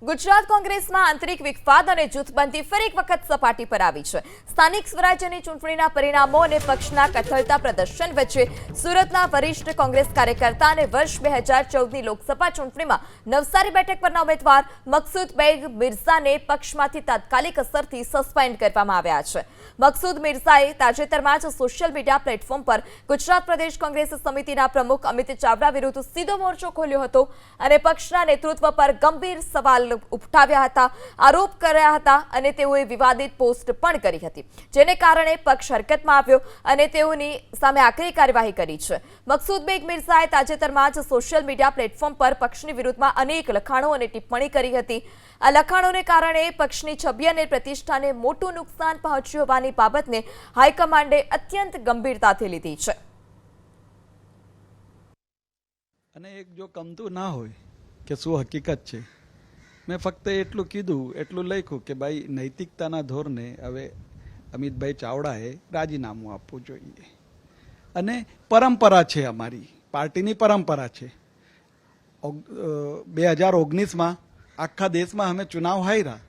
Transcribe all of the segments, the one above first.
ગુજરાત કોંગ્રેસમાં આંતરિક વિખવાદ અને જૂથબંધી ફરી એક વખત સપાટી પર આવી છે। સ્થાનિક સ્વરાજ્યની ચૂંટણીના પરિણામો અને પક્ષના કથળતા પ્રદર્શન વચ્ચે સુરતના વરિષ્ઠ કોંગ્રેસ કાર્યકર્તા અને વર્ષ 2014ની લોકસભા ચૂંટણીમાં નવસારી બેઠક પરના ઉમેદવાર મકસૂદ બેગ મિર્ઝાને પક્ષમાંથી તાત્કાલિક અસરથી સસ્પેન્ડ કરવામાં આવ્યા છે। મકસૂદ મિર્ઝાએ તાજેતરમાં જ સોશિયલ મીડિયા પ્લેટફોર્મ પર ગુજરાત પ્રદેશ કોંગ્રેસ સમિતિના પ્રમુખ અમિત ચાવડા વિરુદ્ધ સીધો મોરચો ખોલ્યો હતો અને પક્ષના નેતૃત્વ પર ગંભીર સવાલ ઉઠાવ્યા હતા, આરોપ કર્યા હતા અને તેઓએ વિવાદિત પોસ્ટ પણ કરી હતી, જેને કારણે પક્ષ હરકતમાં આવ્યો અને તેઓની સામે આકરી કાર્યવાહી કરી છે। મકસૂદ બેગ મિર્ઝાએ તાજેતરમાં જ સોશિયલ મીડિયા પ્લેટફોર્મ પર પક્ષની વિરુદ્ધમાં અનેક લખાણો અને ટિપ્પણી કરી હતી। આ લખાણોને કારણે પક્ષની છબી અને પ્રતિષ્ઠાને મોટું નુકસાન પહોંચ્યું હોવાની બાબતને હાઈકમાન્ડે અત્યંત ગંભીરતાથી લીધી છે। અને એક જો ગમતું ના હોય કે શું હકીકત છે, મેં ફક્ત એટલું કીધું, એટલું લખ્યું કે ભાઈ નૈતિકતાના ધોરણે હવે અમિતભાઈ ચાવડાએ રાજીનામું આપવું જોઈએ। અને પરંપરા છે, અમારી પાર્ટીની પરંપરા છે। 2019માં આખા દેશમાં અમે ચુનાવ હાર્યા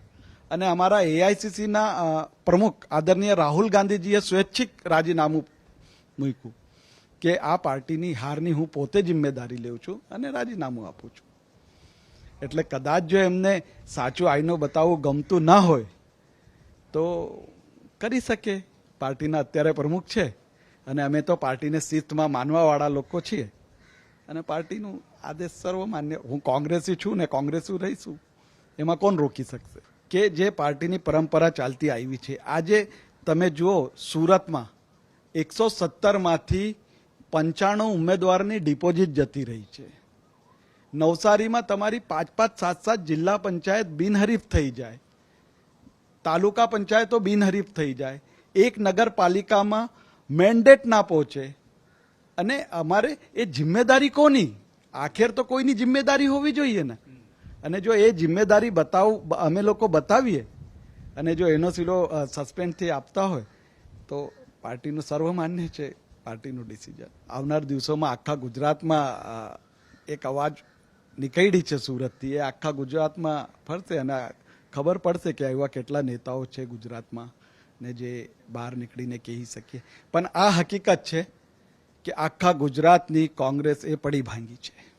અને અમારા એઆઈસીસીના પ્રમુખ આદરણીય રાહુલ ગાંધીજીએ સ્વૈચ્છિક રાજીનામું મૂક્યું કે આ પાર્ટીની હારની હું પોતે જિમ્મેદારી લઉં છું અને રાજીનામું આપું છું। એટલે કદાચ જો એમને સાચું આઈનો બતાવવું ગમતું ના હોય તો કરી શકે, પાર્ટીના અત્યારે પ્રમુખ છે અને અમે તો પાર્ટીને શિસ્તમાં માનવાવાળા લોકો છીએ અને પાર્ટીનું આદેશ સર્વમાન્ય, હું કોંગ્રેસી છું ને કોંગ્રેસી રહીશું, એમાં કોણ રોકી શકશે? કે જે પાર્ટીની પરંપરા ચાલતી આવી છે, આજે તમે જુઓ સુરતમાં 117માંથી 95 ઉમેદવારની ડિપોઝિટ જતી રહી છે। નવસારીમાં તમારી 5-5, 7-7 જિલ્લા પંચાયત બિનહરીફ થઈ જાય, તાલુકા પંચાયતો બિનહરીફ થઈ જાય, એક નગરપાલિકામાં મેન્ડેટ ના પહોંચે અને અમારે એ જિમ્મેદારી કોની? આખેર તો કોઈની જિમ્મેદારી હોવી જોઈએ ને। અને જો એ જિમ્મેદારી અમે લોકો બતાવીએ અને જો એનો સીધો સસ્પેન્ડથી આપતા હોય તો પાર્ટીનું સર્વમાન્ય છે, પાર્ટીનું ડિસિઝન। આવનાર દિવસોમાં આખા ગુજરાતમાં એક અવાજ નીકળી છે સુરતથી, એ આખા ગુજરાતમાં ફરશે અને ખબર પડશે કે એવા કેટલા નેતાઓ છે ગુજરાતમાં ને જે બહાર નીકળીને કહી શકીએ। પણ આ હકીકત છે કે આખા ગુજરાતની કોંગ્રેસ એ પડી ભાંગી છે।